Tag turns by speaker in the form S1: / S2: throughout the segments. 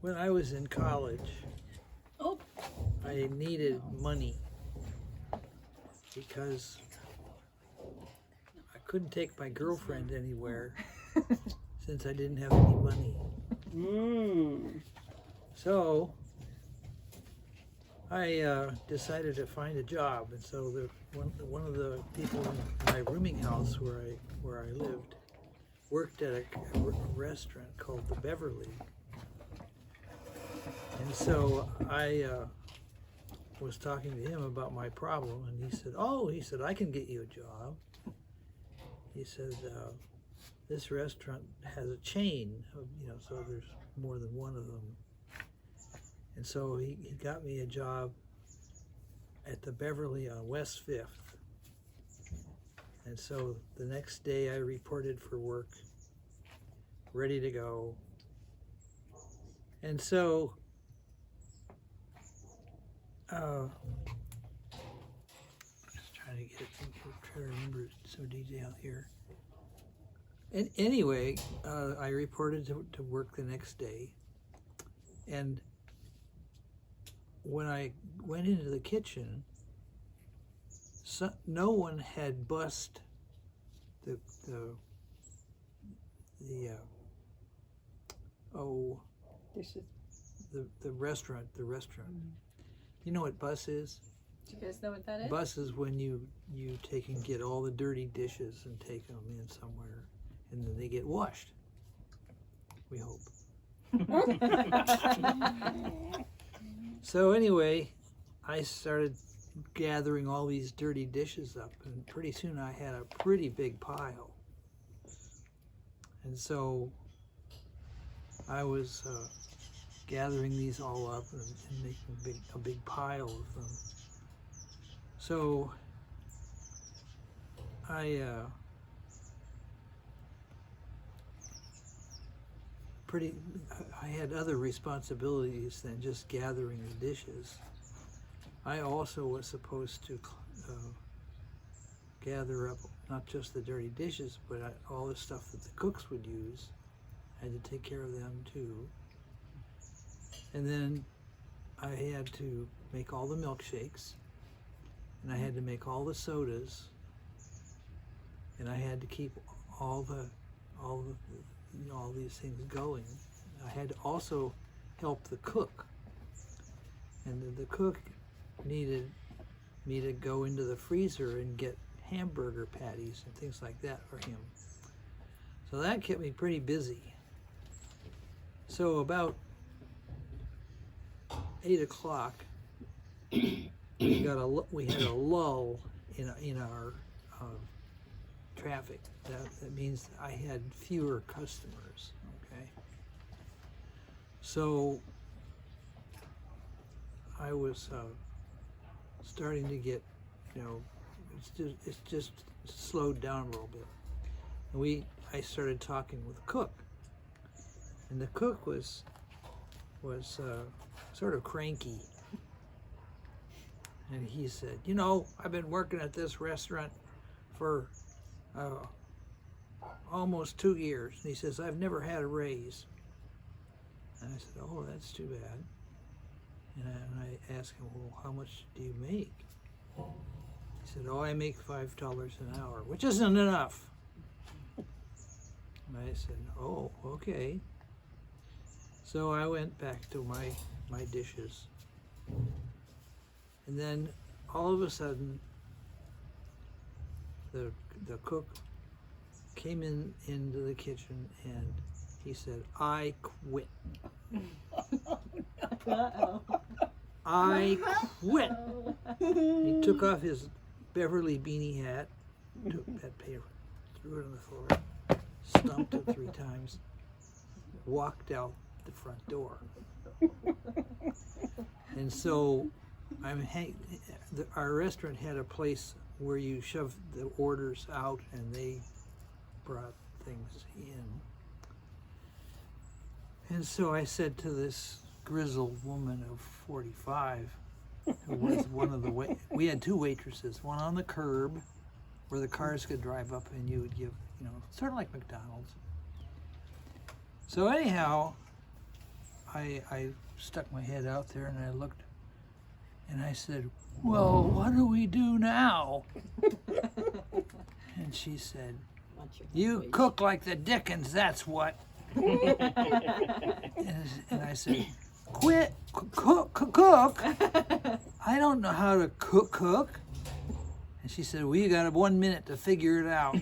S1: When I was in college,
S2: Oh.
S1: I needed money because I couldn't take my girlfriend anywhere since I didn't have any money. So I decided to find a job, and so one of the people in my rooming house where I lived worked at a restaurant called the Beverly, and so I was talking to him about my problem, and he said, "Oh," he said, "I can get you a job." He said, "This restaurant has a chain of, so there's more than one of them." And so he got me a job at the Beverly on West 5th. And so the next day I reported for work, ready to go. And so just trying to get it, try to remember some detail here. And anyway, I reported to work the next day. And when I went into the kitchen, no one had bussed the restaurant. You know what bus is?
S2: Do you guys know what that is?
S1: Bus is when you take and get all the dirty dishes and take them in somewhere, and then they get washed. We hope. So anyway, I started gathering all these dirty dishes up, and pretty soon I had a pretty big pile. And so I was gathering these all up and making a big pile of them. So I had other responsibilities than just gathering the dishes. I also was supposed to gather up not just the dirty dishes, but all the stuff that the cooks would use. I had to take care of them too. And then I had to make all the milkshakes, and I had to make all the sodas, and I had to keep all these things going. I had to also help the cook, and the cook needed me to go into the freezer and get hamburger patties and things like that for him. So that kept me pretty busy. So about 8 o'clock, we had a lull in our traffic. That means I had fewer customers. Okay. So I was starting to get, it's just slowed down a little bit. And I started talking with the cook, and the cook was sort of cranky. And he said, "I've been working at this restaurant for almost 2 years." And he says, "I've never had a raise." And I said, "Oh, that's too bad." And I asked him, "Well, how much do you make?" He said, "Oh, I make $5 an hour, which isn't enough." And I said, "Oh, okay." So I went back to my dishes. And then all of a sudden, the cook came into the kitchen and he said, "I quit."
S2: Uh-oh.
S1: I quit. He took off his Beverly beanie hat, took that paper, threw it on the floor, stumped it 3 times, walked out the front door. And so our restaurant had a place where you shoved the orders out and they brought things in. And so I said to this grizzled woman of 45, who was one of we had 2 waitresses, one on the curb where the cars could drive up and you would give, sort of like McDonald's. So anyhow, I stuck my head out there and I looked, and I said, "Well, what do we do now?" And she said, "You cook like the Dickens, that's what." And I said, "Quit, cook. I don't know how to cook." And she said, "Well, you got 1 minute to figure it out."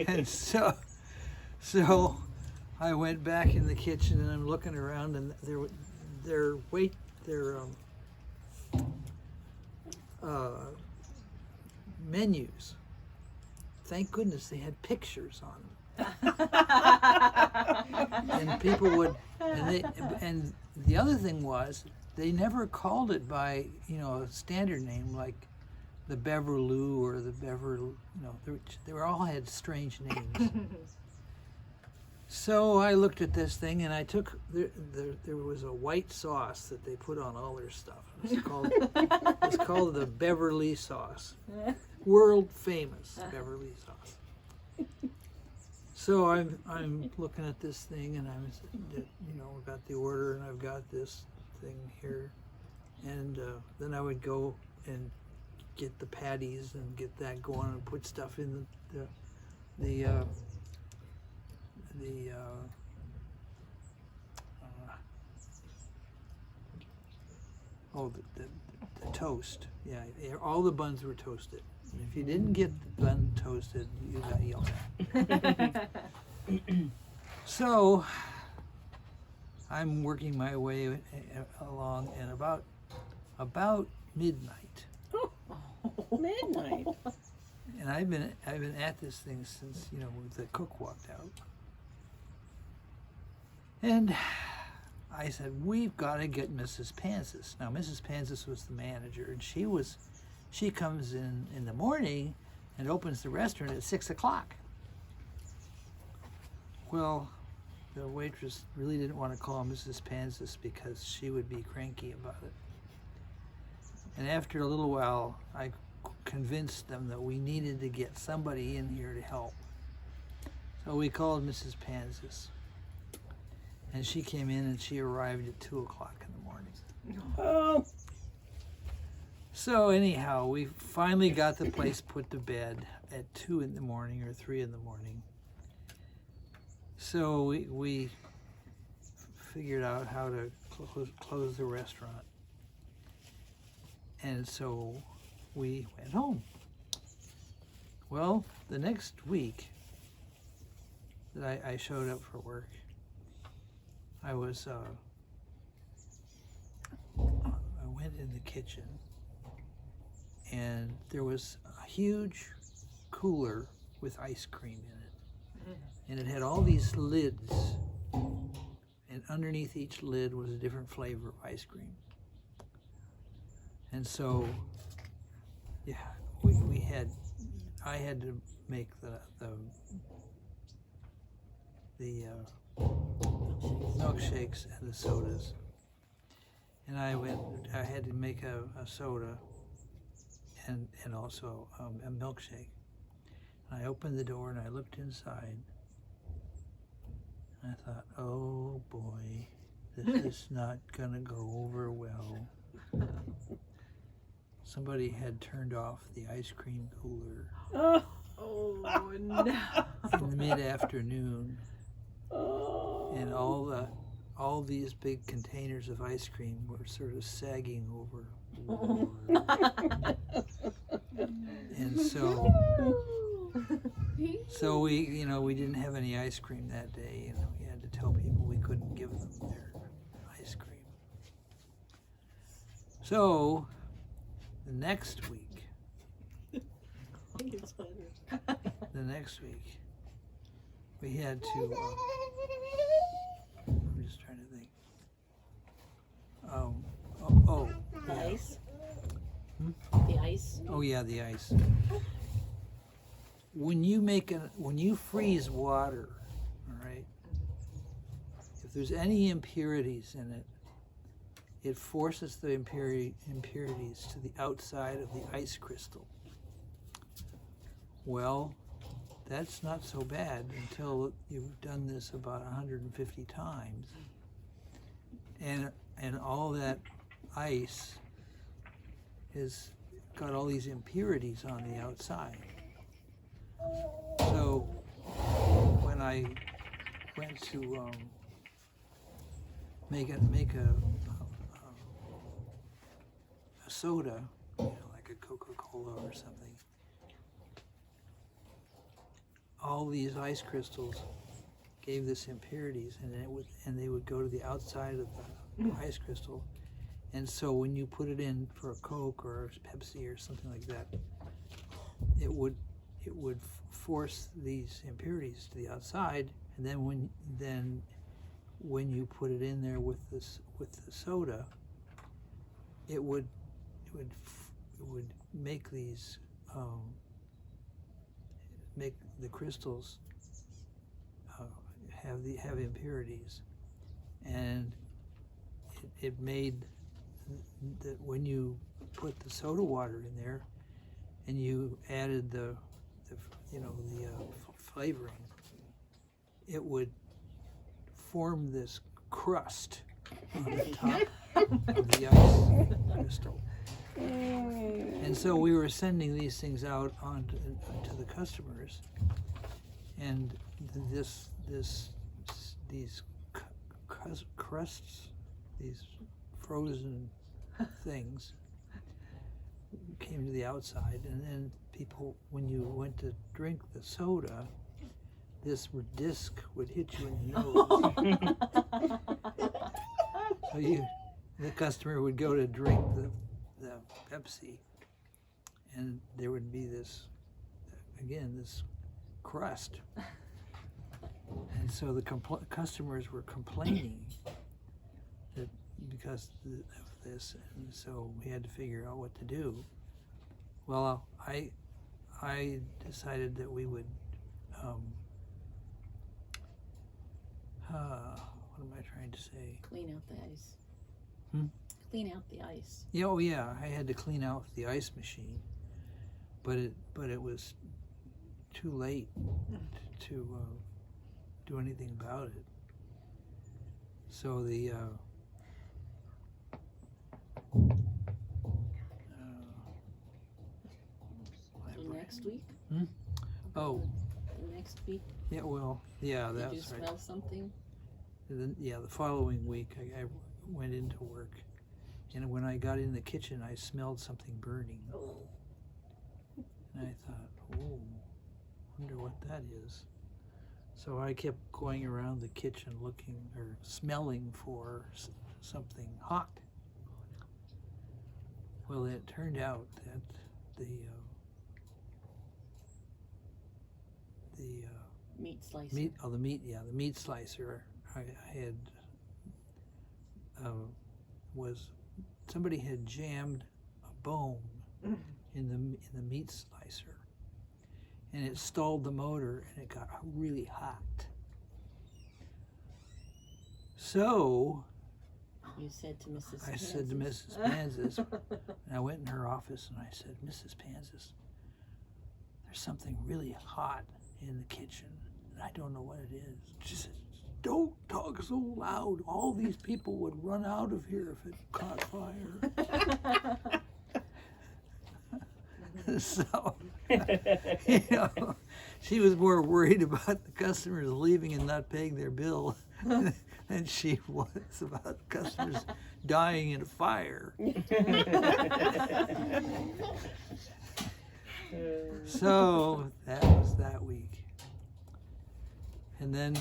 S1: And so I went back in the kitchen and I'm looking around, and their menus. Thank goodness they had pictures on them. And people would, and the other thing was, they never called it by, a standard name like the Beverly or the Beverly, they were all had strange names. So I looked at this thing and I took, there was a white sauce that they put on all their stuff. It's called the Beverly sauce. World famous Beverly sauce. So I'm looking at this thing and I've got the order and I've got this thing here. And then I would go and get the patties and get that going and put stuff in the toast. Yeah, all the buns were toasted. If you didn't get the bun toasted, you got yelled at. So I'm working my way along, and about midnight.
S3: Midnight.
S1: And I've been at this thing since the cook walked out. And I said, "We've got to get Mrs. Pansis." Now Mrs. Pansis was the manager, and she comes in the morning and opens the restaurant at 6 o'clock. Well, the waitress really didn't want to call Mrs. Pansis because she would be cranky about it. And after a little while, I convinced them that we needed to get somebody in here to help. So we called Mrs. Pansis. And she came in and she arrived at 2 o'clock in the morning.
S3: Oh.
S1: So anyhow, we finally got the place put to bed at 2 in the morning or 3 in the morning. So we figured out how to close the restaurant. And so we went home. Well, the next week that I showed up for work, I went in the kitchen, and there was a huge cooler with ice cream in it. And it had all these lids, and underneath each lid was a different flavor of ice cream. And so, yeah, I had to make the milkshakes and the sodas. And I had to make a soda and also a milkshake. And I opened the door and I looked inside. And I thought, oh boy, this is not gonna go over well. Somebody had turned off the ice cream cooler
S2: Oh no.
S1: in mid-afternoon.
S3: Oh.
S1: And all these big containers of ice cream were sort of sagging over. And so we didn't have any ice cream that day, and we had to tell people we couldn't give them their ice cream. So the next week, we had to, I'm just trying to think.
S3: The
S1: Yeah.
S3: ice.
S1: Hmm?
S3: The ice.
S1: Oh yeah, the ice. When you freeze water, all right, if there's any impurities in it, it forces the impurities to the outside of the ice crystal. Well, that's not so bad until you've done this about 150 times, and all that ice is got all these impurities on the outside. So when I went to make a soda, like a Coca-Cola or something, all these ice crystals gave this impurities, and they would go to the outside of the ice crystal. And so when you put it in for a Coke or a Pepsi or something like that, it would force these impurities to the outside, and then when you put it in there with the soda, it would make these make the crystals have impurities, and it made that when you put the soda water in there and you added the flavoring, it would form this crust on the top of the ice crystal. And so we were sending these things out to the customers, and these crusts, these frozen things, came to the outside, and then people, when you went to drink the soda, this disc would hit you in the nose. So the customer would go to drink the Pepsi, and there would be this crust. And so the customers were complaining that because of this, and so we had to figure out what to do. Well, I decided that we would, what am I trying to say?
S3: Clean out the ice. Clean out the ice.
S1: Yeah, oh yeah, I had to clean out the ice machine, but it was too late to do anything about it. So the
S3: So next week?
S1: Oh.
S3: The next week?
S1: Yeah, well, yeah, that's right.
S3: Did you smell something?
S1: The following week I went into work, and when I got in the kitchen, I smelled something burning.
S3: Oh.
S1: And I thought, oh, wonder what that is. So I kept going around the kitchen looking or smelling for something hot. Well, it turned out that the
S3: meat slicer.
S1: The meat slicer I had somebody had jammed a bone in the meat slicer, and it stalled the motor, and it got really hot. So
S3: You said to Mrs.
S1: I said to Mrs. Panzis, and I went in her office and I said, Mrs. Panzis, there's something really hot in the kitchen, and I don't know what it is. She said, don't talk so loud. All these people would run out of here if it caught fire. So, she was more worried about the customers leaving and not paying their bill than she was about customers dying in a fire. So that was that week. And then,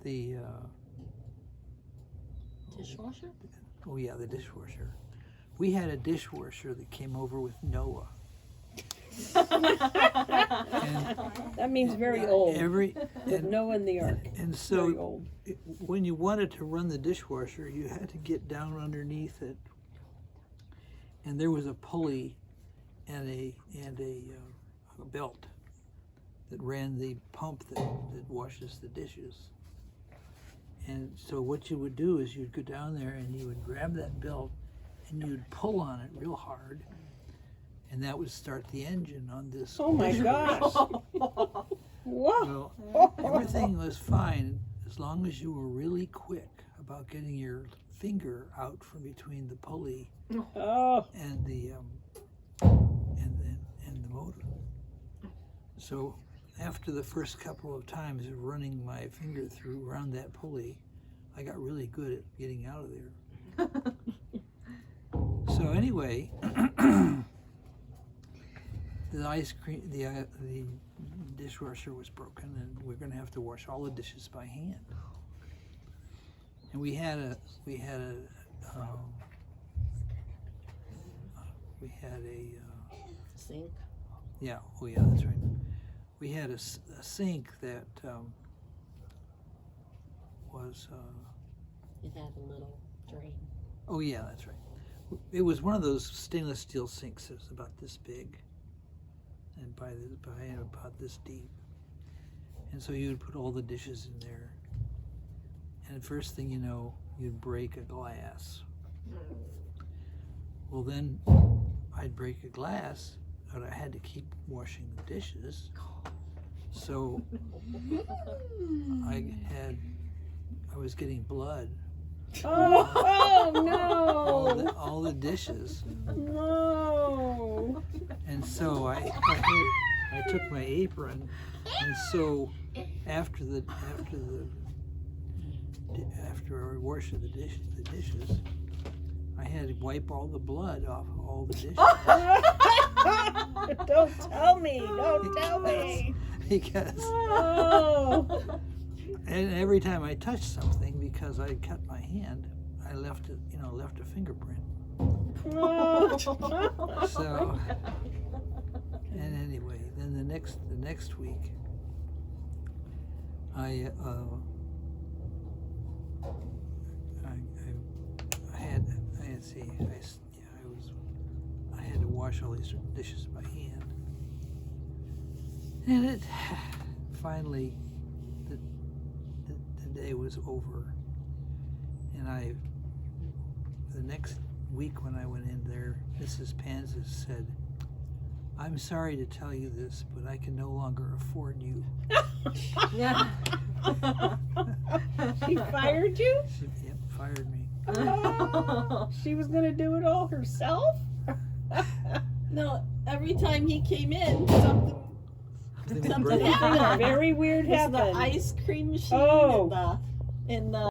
S1: the
S3: Dishwasher?
S1: oh yeah, the dishwasher. We had a dishwasher that came over with Noah.
S2: That means very old.
S1: And
S2: Noah in the ark.
S1: And
S2: Very
S1: so
S2: old.
S1: when you wanted to run the dishwasher, you had to get down underneath it, and there was a pulley and a belt that ran the pump that washes the dishes. And so what you would do is you'd go down there and you would grab that belt and you'd pull on it real hard, and that would start the engine on this.
S2: Oh my gosh. Whoa.
S1: Well, everything was fine as long as you were really quick about getting your finger out from between the pulley
S2: Oh.
S1: and the motor. So after the first couple of times of running my finger through around that pulley, I got really good at getting out of there. So anyway, the dishwasher was broken, and we're going to have to wash all the dishes by hand. And we had a
S3: Sink.
S1: yeah, oh yeah, that's right. We had a sink that was
S3: It had a little drain.
S1: oh yeah, that's right. It was one of those stainless steel sinks that was about this big, and by about this deep. And so you would put all the dishes in there, and first thing you know, you'd break a glass. Well, then I'd break a glass, but I had to keep washing the dishes. So I was getting blood.
S2: Oh no!
S1: All the dishes.
S2: No!
S1: And so I took my apron, and so after I washed the dishes, I had to wipe all the blood off all the dishes.
S2: Don't tell me! Don't tell me!
S1: Because
S2: Oh!
S1: and every time I touched something, because I cut my hand, I left a fingerprint.
S2: Oh.
S1: So, and anyway, then the next week, I had to wash all these dishes by hand, and it finally the day was over, and the next week when I went in there, Mrs. Panzis said, "I'm sorry to tell you this, but I can no longer afford you."
S2: She fired you?
S1: Yep, fired me.
S2: Oh, she was gonna do it all herself?
S3: No, every time he came in, something
S1: Something
S3: Something
S1: broke.
S3: happened.
S2: Very weird
S3: was
S2: happened.
S3: the ice cream machine
S2: Oh.
S3: in the